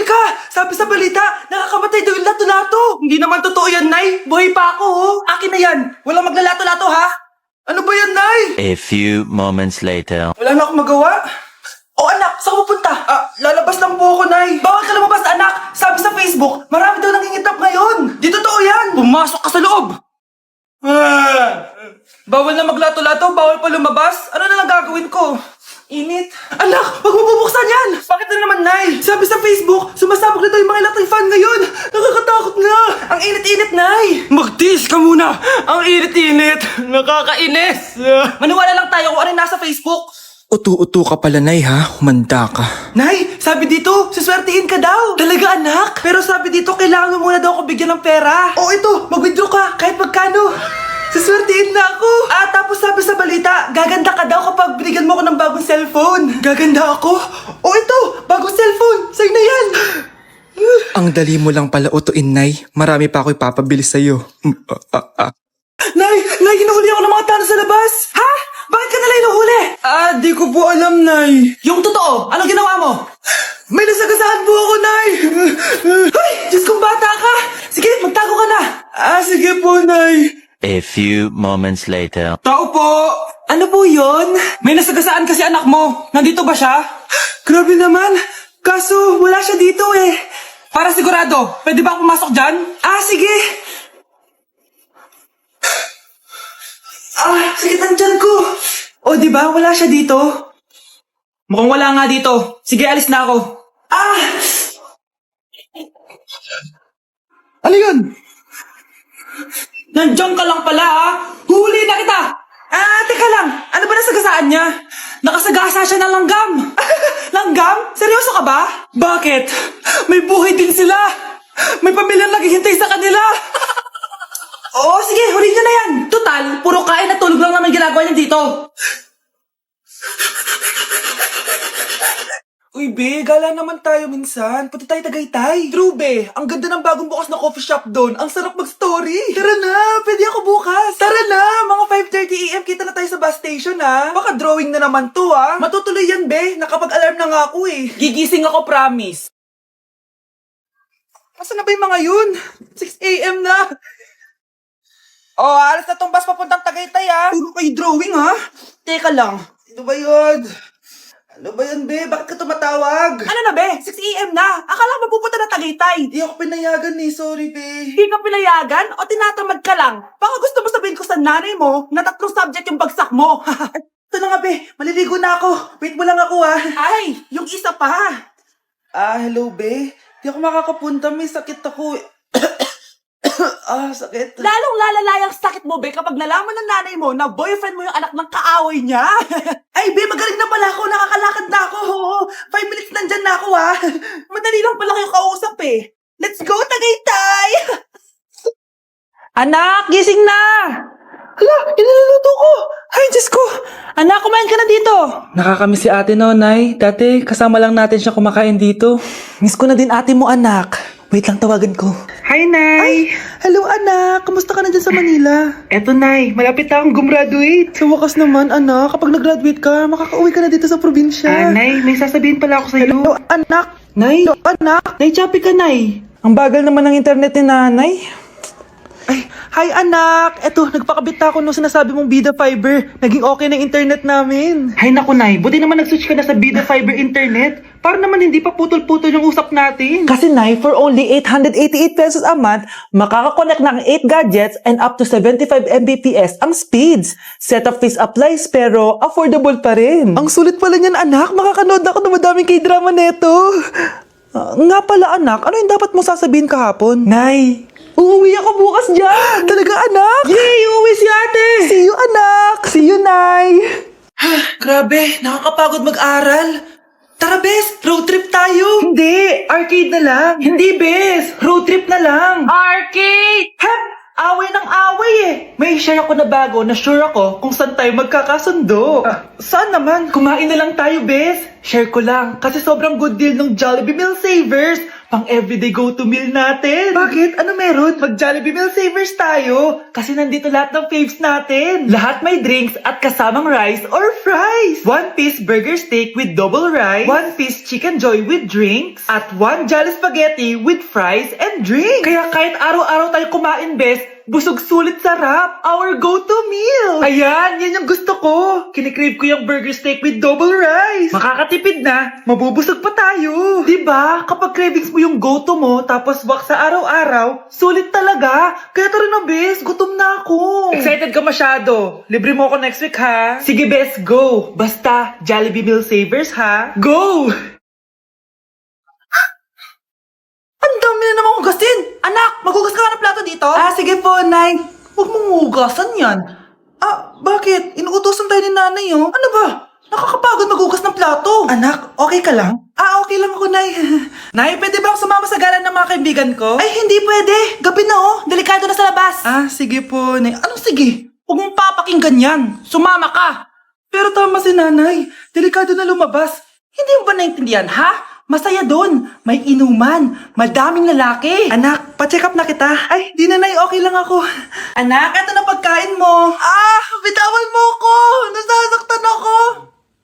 teka! Sabi sa balita, nakakamatay daw yung lato-lato! Hindi naman totoo yan, Nay! Buhay pa ako, oh! Akin na yan! Walang maglalato-lato, ha? Ano ba yan, Nay? A few moments later. Wala na akong magawa. Oh, anak! Saan ka pupunta? Lalabas lang po ako, Nay! Bawal ka lumabas, anak! Sabi sa Facebook, marami daw nangingitap ngayon! Di totoo yan! Pumasok ka sa loob! Bawal na maglato-lato, bawal pa lumabas. Ano na lang gagawin ko? Init. Anak, wag mo bubuksan yan! Bakit na naman, Nay? Sabi sa Facebook, sumasabog na daw yung mga electric fan ngayon. Nakakatakot nga. Ang init-init, Nay. Magtiis ka muna. Ang init-init. Nakakainis. Maniwala lang tayo kung ano yung nasa Facebook. Utu-utu ka pala, Nay, ha? Humanda ka. Nay, sabi dito, siswertihin ka daw. Talaga, anak? Pero sabi dito, kailangan mo muna daw ako bigyan ng pera. Oo, ito, mag-withdraw ka, kahit magkano. Siswertihin na ako. Tapos sabi sa balita, gaganda ka daw kapag binigyan mo ako ng bagong cellphone. Gaganda ako? Oo, ito, bagong cellphone. Sa'yo na yan. Ang dali mo lang pala utuin, Nay. Marami pa ako ipapabili sa'yo. Nay, hinuhuli ako ng mga tao sa labas. Ha? Bakit ka nila hinuhuli? Di ko po alam, Nay. Yung totoo, anong ginawa mo? May nasagasaan po ako, Nay. Hoy, Diyos kong bata ka. Sige, magtago ka na. Sige po, Nay. A few moments later. Tao po! Ano po yun? May nasagasaan kasi anak mo. Nandito ba siya? Grabe naman. Kaso, wala siya dito eh. Para sigurado, pwede ba ako pumasok dyan? Sige. Sakit ang tiyan ko. O, diba? Wala siya dito. Mukhang wala nga dito. Sige, alis na ako. Ano yun? Nandiyan ka lang pala, ha? Huli na kita! Teka lang. Ano ba nasagasaan niya? Nakasagasa siya ng langgam. Langgam? Seryoso ka ba? Bakit? May buhay din sila. May pamilyang naghihintay sa kanila. Oo, sige, huli niyo na yan. Total, puro kain at tulog lang naman ginagawa niya dito. Uy, be, gala naman tayo minsan. Punta tayo Tagaytay. True, be. Ang ganda ng bagong bukas na coffee shop doon. Ang sarap mag-story. Tara na, pwede ako bukas. Tara na, mga 5:30 AM kita na tayo sa bus station, ha. Baka drawing na naman to, ha. Matutuloy yan, be. Nakapag-alarm na nga ako, eh. Gigising ako, promise. Asan na ba yung mga yun? 6 AM na. Alas na tong bus papuntang Tagaytay, ha. Puro kayo drawing, ha. Teka lang. Ano ba yun? Ano ba yan, be? Bakit ka tumatawag? Ano na, be? 6 AM na. Akala mo pupunta na Tagaytay. Di ako pinayagan, eh. Sorry, be. Di ka pinayagan? O tinatamad ka lang? Baka gusto mo sabihin ko sa nanay mo na 3 subject yung bagsak mo. Ito na nga, be. Maliligo na ako. Wait mo lang ako, ha. Ay, yung isa pa. Hello, be. Di ako makakapunta. May sakit ako. Sakit. Lalong lalala yung sakit mo, be, kapag nalaman ng nanay mo na boyfriend mo yung anak ng kaaway niya. Ay, be, magaling na pala ako. Nakakalakad na ako. 5 minutes nandyan na ako, ha. Madali lang pala kayo kausap, eh. Let's go, Tagaytay! Anak, gising na! Hala, iniluluto ko! Ay, Diyos ko! Anak, kumain ka na dito! Nakakamiss si ate, no, Nay? Dati, kasama lang natin siya kumakain dito. Miss ko na din ate mo, anak. Wait lang, tawagan ko. Hi, Nay! Ay, hello, anak! Kamusta ka na dyan sa Manila? Eto, Nay. Malapit na akong gumraduate. Sa wakas naman, anak. Kapag nag-graduate ka, makakauwi ka na dito sa probinsya. Nay, may sasabihin pala ako sa'yo. Hello, anak! Nay! Hello, anak! Nay, choppy ka, Nay! Ang bagal naman ng internet ni nanay. Ay, hi anak! Eto, nagpakabit na ako nung sinasabi mong Bida Fiber. Naging okay na internet namin. Hay naku, Nay. Buti naman nag-switch ka na sa Bida Fiber internet. Para naman hindi pa putol-putol yung usap natin. Kasi, Nay, for only 888 pesos a month, makakakonect ng 8 gadgets and up to 75 Mbps ang speeds. Setup fees applies pero affordable pa rin. Ang sulit pala niyan, anak. Makakanood ako ng madaming K-drama neto. Nga pala, anak. Ano yung dapat mo sasabihin kahapon? Nay, uuwi ako bukas dyan! Talaga, anak? Yay! Uuwi si ate! See you, anak! See you, Nay! Grabe, nakakapagod mag-aral. Tara, bes! Road trip tayo! Hindi! Arcade na lang! Hindi, bes! Road trip na lang! Arcade! Away ng away eh! May share ako na bago na sure ako kung saan tayo magkakasundo. Saan naman? Kumain na lang tayo, bes! Share ko lang kasi sobrang good deal ng Jollibee Meal Savers. Pang everyday go-to meal natin. Bakit? Ano meron? Mag Jollibee Meal Savers tayo. Kasi nandito lahat ng faves natin. Lahat may drinks at kasamang rice or fries. 1-piece burger steak with double rice. 1-piece chicken joy with drinks. At 1 Jolly Spaghetti with fries and drinks. Kaya kahit araw-araw tayo kumain, best, busog sulit sarap. Our go-to meal. Ayan, yan yung gusto ko. Kinikrave ko yung burger steak with double rice. Makakatipid na, mabubusog pa tayo. Diba? Kapag cravings mo yung go-to mo, tapos wak sa araw-araw, sulit talaga. Kaya tara na, bes. Gutom na ako. Excited ka masyado. Libre mo ako next week, ha? Sige, bes, go. Basta, Jollibee Meal Savers, ha? Go! Ang dami na namang hugasin! Anak, maghugas ka ng plato dito? Ah, sige po, Nay. Huwag mong hugasan yan. Ah, bakit? Inuutosan tayo ni Nanay, oh. Ano ba? Nakakapagod maghugas ng plato. Anak, okay ka lang? Ah, okay lang ako, Nay. Nay, pwede ba ako sumama sa gala ng mga kaibigan ko? Ay, hindi pwede. Gabi na, oh. Delikado na sa labas. Ah, sige po, Nay. Anong sige? Huwag mong papakinggan yan. Sumama ka. Pero tama si Nanay. Delikado na lumabas. Hindi mo ba naintindihan, ha? Masaya doon. May inuman. Madaming lalaki. Anak, pa-check up na kita. Ay, di na, Nay. Okay lang ako. Anak, eto na pagkain mo. Ah, bitawan mo ko. Nasasaktan ako.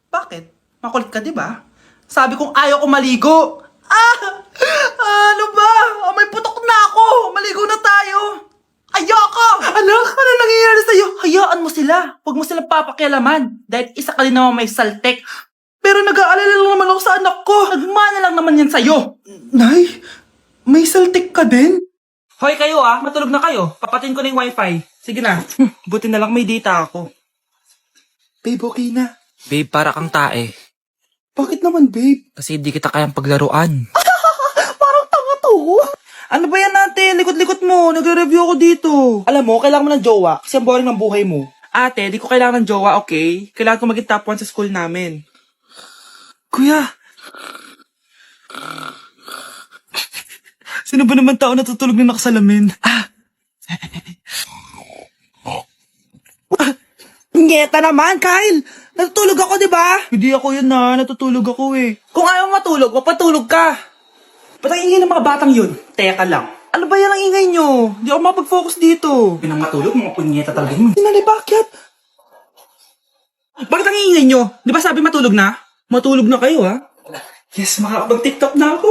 Bakit? Makulit ka, di ba? Sabi kong ayaw ko maligo. Ah! Ano ba? Ah, may putok na ako. Maligo na tayo. Ayoko! Anak, ano nangyayari sa'yo? Hayaan mo sila. Huwag mo silang papakialaman. Dahil isa ka din naman may saltek. Pero nag-aalala lang naman ako sa anak ko. Nagmana lang naman yan sa'yo. Nay, may saltik ka din? Hoy kayo matulog na kayo. Papatin ko na yung wifi. Sige na. Buti na lang may data ako. Babe, okay na. Babe, para kang tae. Bakit naman, babe? Kasi hindi kita kayang paglaruan. Parang tanga to. Ano ba yan natin? Likot-likot mo. Nagre-review ako dito. Alam mo, kailangan mo ng jowa kasi ang boring ng buhay mo. Ate, di ko kailangan ng jowa, okay? Kailangan ko maging top 1 sa school namin. Kuya! Sino ba naman tao natutulog na nakasalamin? Ngeta naman, Kyle! Natutulog ako, di ba? Hindi ako yun natutulog ako eh. Kung ayaw matulog, mapatulog ka. Ba't ang ingay ng mga batang yun? Teka lang. Ano ba yan ang ingay nyo? Hindi ako mapag-focus dito. Pinang matulog, mga punyeta talaga yun. Sinali, bakit? Bakit ang ingay nyo? Di ba sabi matulog na? Matulog na kayo, ha? Yes, makakapag-tiktok na ako.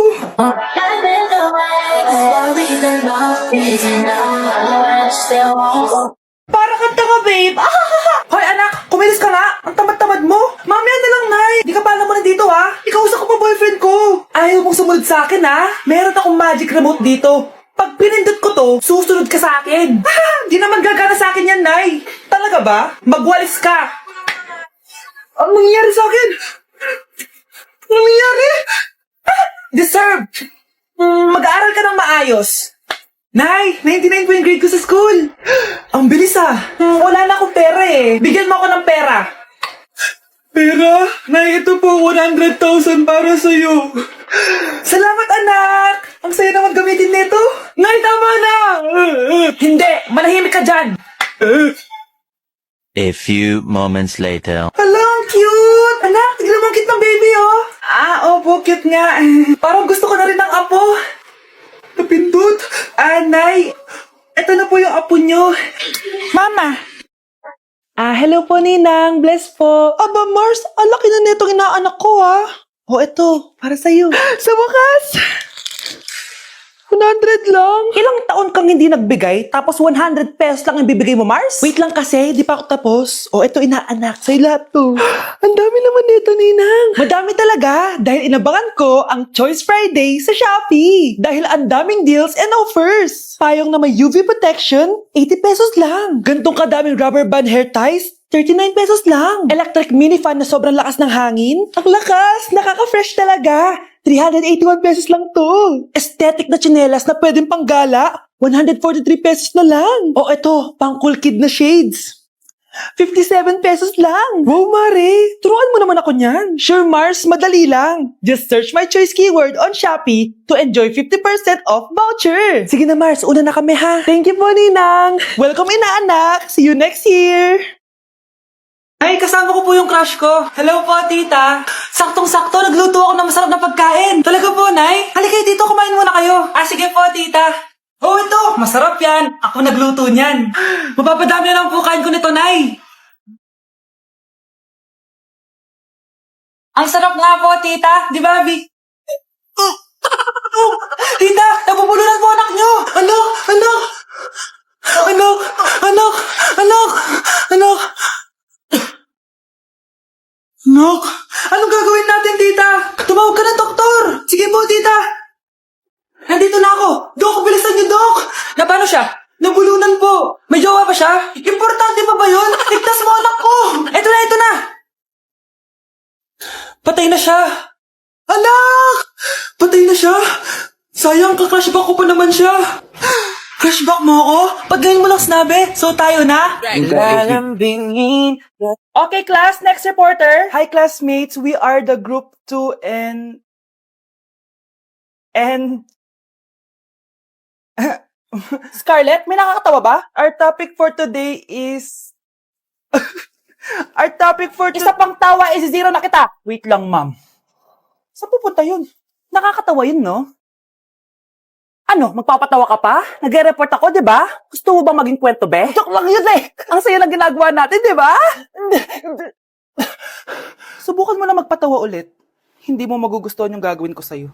Para kang tanga, babe. Hoy, anak, kumilis ka nga. Ang tamad-tamad mo. Mamaya na lang, Nay. Di ka pala mo nandito, ha? Ikausap ko pa boyfriend ko. Ayaw mong sumunod sa akin, ha? Meron akong magic remote dito. Pag pinindot ko to, susunod ka sa akin. Di naman gagana sa akin yan, Nay. Talaga ba? Magwalis ka. Ang nangyayari sa akin? Ano nangyari? Deserve! Mag-aaral ka ng maayos. Nay, 99 po yung grade ko sa school. Ang bilis wala na akong pera eh. Bigyan mo ako ng pera. Pera? Nay, ito po 100,000 para sa'yo. Salamat, anak. Ang saya naman gamitin nito. Nay, tama na. Hindi, manahimik ka dyan. A few moments later. Hala, ang cute! Anak, tignan mo ang cute ng baby, oh! Ah, opo, cute nga. Parang gusto ko na rin ng apo. Napindot. Nay, eto na po yung apo nyo. Mama. Hello po, Ninang. Bless po. Aba, Mars, ang laki na netong inaanak ko, ha? Oh, eto, para sa'yo. Sa wakas! 100 lang? Ilang taon kang hindi nagbigay, tapos 100 pesos lang ang bibigay mo, Mars? Wait lang kasi, di pa ako tapos. O, eto inaanak, sa'yo lahat to. Ang dami naman nito, Ninang. Madami talaga, dahil inabangan ko ang Choice Friday sa Shopee. Dahil ang daming deals and offers. Payong na may UV protection, 80 pesos lang. Gantong kadaming rubber band hair ties, 39 pesos lang. Electric mini fan na sobrang lakas ng hangin. Ang lakas, nakaka-fresh talaga. 381 pesos lang to. Aesthetic na tsinelas na pwedeng panggala. 143 pesos na lang. O eto, pang cool kid na shades. 57 pesos lang. Wow, Mare. Turuan mo naman ako niyan. Sure, Mars, madali lang. Just search my choice keyword on Shopee to enjoy 50% off voucher. Sige na, Mars. Una na kami, ha? Thank you po, Ninang. Welcome, inaanak. See you next year. Ay, kasama ko po yung crush ko. Hello po, tita. Saktong-sakto, nagluto ako ng masarap na pagkain. Talaga po, Nay. Halika dito, kumain muna Sige po, tita. Oh, ito! Masarap yan! Ako nagluto niyan. Mapapadami na lang po kain ko nito, Nay. Ang sarap nga po, tita. Di ba, Abby? Tita, nabubulunan po anak nyo! Anak! Anak! Anak! Anak! Anak! Anak! Anak! Anong gagawin natin, tita? Tumawag ka ng doktor! Sige po, tita! Nandito na ako! Dok, bilisan niyo, Dok! Na paano siya? Nabulunan po! May jowa ba siya? Importante pa ba yun? Ligtas mo anak ko! Ito na, ito na! Patay na siya! Anak! Patay na siya! Sayang, ka-crushback ko pa naman siya! Crushback mo ako? Pag ngayon mo lang sinabi, so tayo na? Lalambingin. Okay, class. Next reporter. Hi, classmates. We are the group 2 and... Scarlett, may nakakatawa ba? Our topic for today is... Isa pang tawa is zero na kita. Wait lang, ma'am. Saan pupunta yun? Nakakatawa yun, no? Ano, magpapatawa ka pa? Nagre-report ako, di ba? Gusto mo ba maging kwento, be? Joke lang yun eh. Ang saya ng ginagawa natin, di ba? Subukan mo na magpatawa ulit. Hindi mo magugustuhan yung gagawin ko sa'yo.